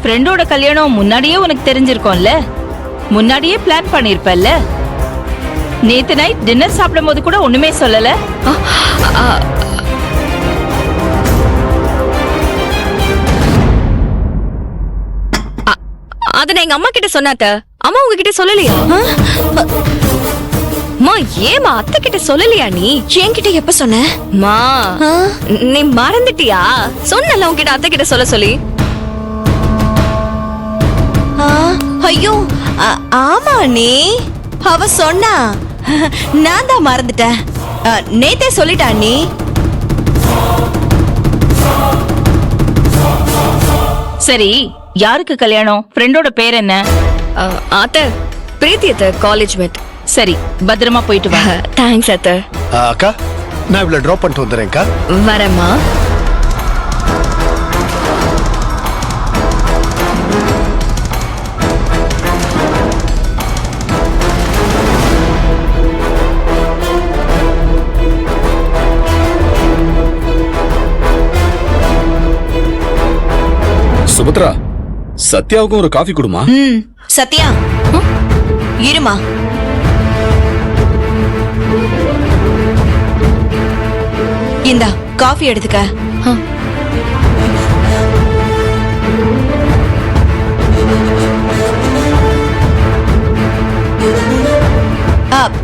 ஃப்ரெண்டோட கல்யாணம் முன்னாடியே உனக்கு தெரிஞ்சிருக்கும்ல, முன்னாடியே பிளான் பண்ணிருப்பல்ல. நேத்து நைட் டின்னர் சாப்பிடும் போது கூட ஒண்ணுமே சொல்லல. அத நான் எங்க அம்மா கிட்ட சொன்னாத்த. அம்மா உங்ககிட்ட சொல்லலையா? மா ஏமா அத்தை கிட்ட சொல்லலையா? நீ என்கிட்ட எப்ப சொன்ன? மா நீ மறந்துட்டியா? சொன்னல உன்கிட்ட அத்தை கிட்ட சொல்ல சொல்லி. ஐயோ ஆமா நீ அவ சொன்னா, நான் தான் மறந்துட்டேன். நேத்தே சொல்லிட்டா நீ. சரி, யாருக்கு கல்யாணம்? ஃப்ரெண்டோட பேர் என்ன? அத்தை பிரீத்தி அத்தை, காலேஜ் மேட். சரி, பத்திரமா போயிட்டு வா. தேங்க்ஸ் அத்தை. அக்கா, நான் இவ்வளவு டிராப் பண்ணிட்டு வந்துடுறேன்க்கா. வரேம்மா. சுபத்ரா, சத்யாவுக்கும் ஒரு காஃபி கொடுமா. சத்யா இருமா. இந்தா காஃபி எடுத்துக்க.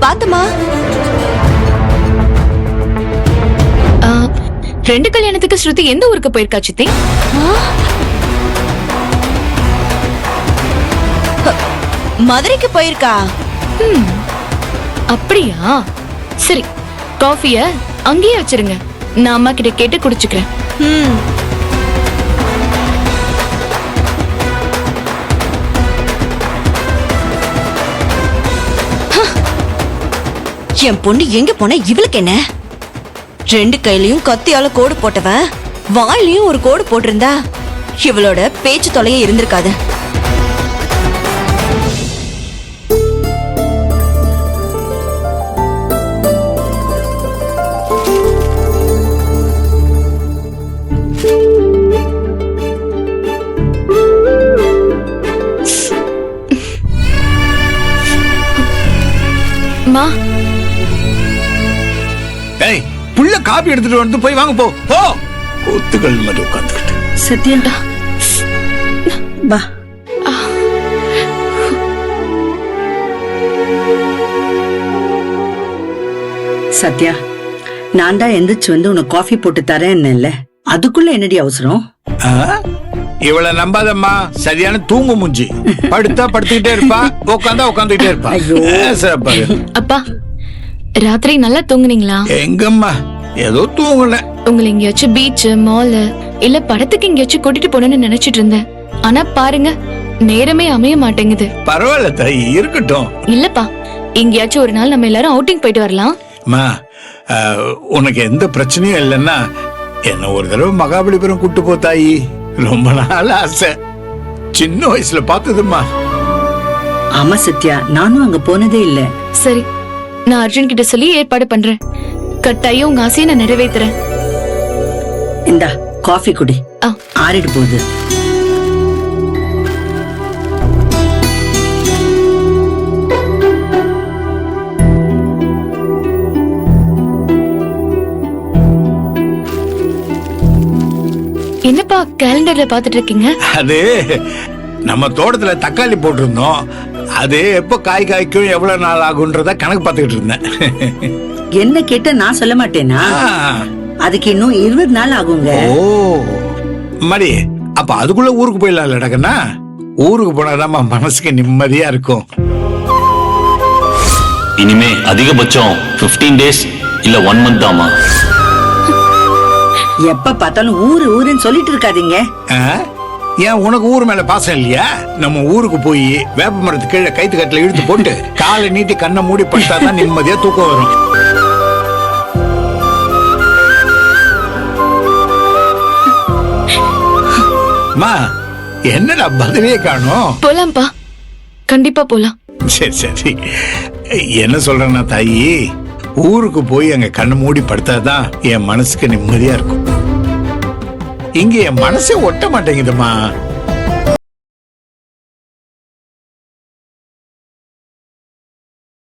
பாத்துமா, ரெண்டு கல்யாணத்துக்கு ஸ்ருதி எந்த ஊருக்கு போயிருக்கா சித்தி? மதுரைக்கு போயிருக்கா. அப்படியா? சரி, காஃபிய அங்கேயே வச்சிருங்க, நான் அம்மா கிட்ட கேட்டு குடிச்சுக்கிறேன். என் பொண்ணு எங்க போன? இவளுக்கு என்ன? ரெண்டு கையிலயும் கத்தியால கோடு போட்டவன் வாயிலையும் ஒரு கோடு போட்டிருந்தா இவளோட பேச்சு தொலைய இருந்திருக்காது. மா, ஏய், புள்ள காபி எடுத்துட்டு வந்து போய் வாங்க போ. போ. கொத்துகள் மாதிரி உட்கார்ந்துக்கிட்டு. சத்யா வா. சத்யா, நான் தான் எந்திரிச்சு வந்து உனக்கு காஃபி போட்டு தரேன் இல்ல, அதுக்குள்ள என்னடி அவசரம்? இவள நம்பாதம்மா, சரியான தூங்கு மூஞ்சி. படுத்தா படுத்துக்கிட்டே இருப்பா, உட்காந்தா உட்காந்துக்கிட்டே இருப்பா. பாரு. அப்பா, ராத்திரி நல்லா தூங்குனீங்களா? எங்கம்மா, ஏதோ தூங்கல. உங்களை எங்கேயாச்சும் பீச், மால் இல்ல படத்துக்கு எங்கேயாச்சும் கூட்டிட்டு போகணும்னு நினைச்சிட்டு இருந்தேன். ஆனா பாருங்க, நேரமே அமைய மாட்டேங்குது. பரவாயில்ல தாய், இருக்கட்டும். இல்லப்பா, எங்கேயாச்சும் ஒரு நாள் நம்ம எல்லாரும் அவுட்டிங் போயிட்டு வரலாம். அம்மா, உனக்கு எந்த பிரச்சனையும் இல்லைன்னா என்ன ஒரு தடவை மகாபலிபுரம் கூட்டு போ தாயி. ரொம்ப நாள் ஆசை, சின்ன வயசுல பார்த்ததுமா. ஆமா சத்யா, நானும் அங்க போனதே இல்ல. சரி, நான் அர்ஜுன் கிட்ட சொல்லி ஏற்பாடு பண்றேன். கட்டாயம் உங்க ஆசையை நான் நிறைவேத்துறேன். இந்தா காஃபி குடி, ஆறிடு போகுது. என்னப்பா கேலண்டர்ல பாத்துட்டு இருக்கீங்க? அது நம்ம தோட்டத்துல தக்காளி போட்டிருந்தோம். அது எப்ப காய் காய்க்கும் எவ்வளவு நாள் ஆகுன்றத கணக்கு பார்த்துக்கிட்டு இருந்தேன். என்ன கேட்ட நான் சொல்ல மாட்டேனா? அதுக்கு இன்னும் 20 நாள் ஆகுங்க. ஓ மடி, அப்ப அதுக்குள்ள ஊருக்கு போயிடலாம் இடக்கண்ணா. ஊருக்கு போனாதான் மனசுக்கு நிம்மதியா இருக்கும். இனிமே அதிகபட்சம் 15 டேஸ் இல்ல 1 மந்த் தாமா. எப்ப பார்த்தாலும் ஊரு ஊருன்னு சொல்லிட்டு இருக்காதீங்க. ஏன் உனக்கு ஊர் மேல பாசம் இல்லையா? நம்ம ஊருக்கு போய் வேப்ப மரத்து கீழே கைத்து கட்டில இழுத்து போட்டு காலை நீட்டி கண்ணை மூடி படுத்தாதான் நிம்மதியா தூக்கம் வரும். மா, என்னடா பதிலே காணோம்? போலாம்ப்பா, கண்டிப்பா போலாம். சரி சரி, என்ன சொல்றேன்னா தாயி, ஊருக்கு போய் அங்க கண்ணு மூடி படுத்தாதான் என் மனசுக்கு நிம்மதியா இருக்கும். இங்க என் மனசே ஒட்ட மாட்டேங்குதுமா.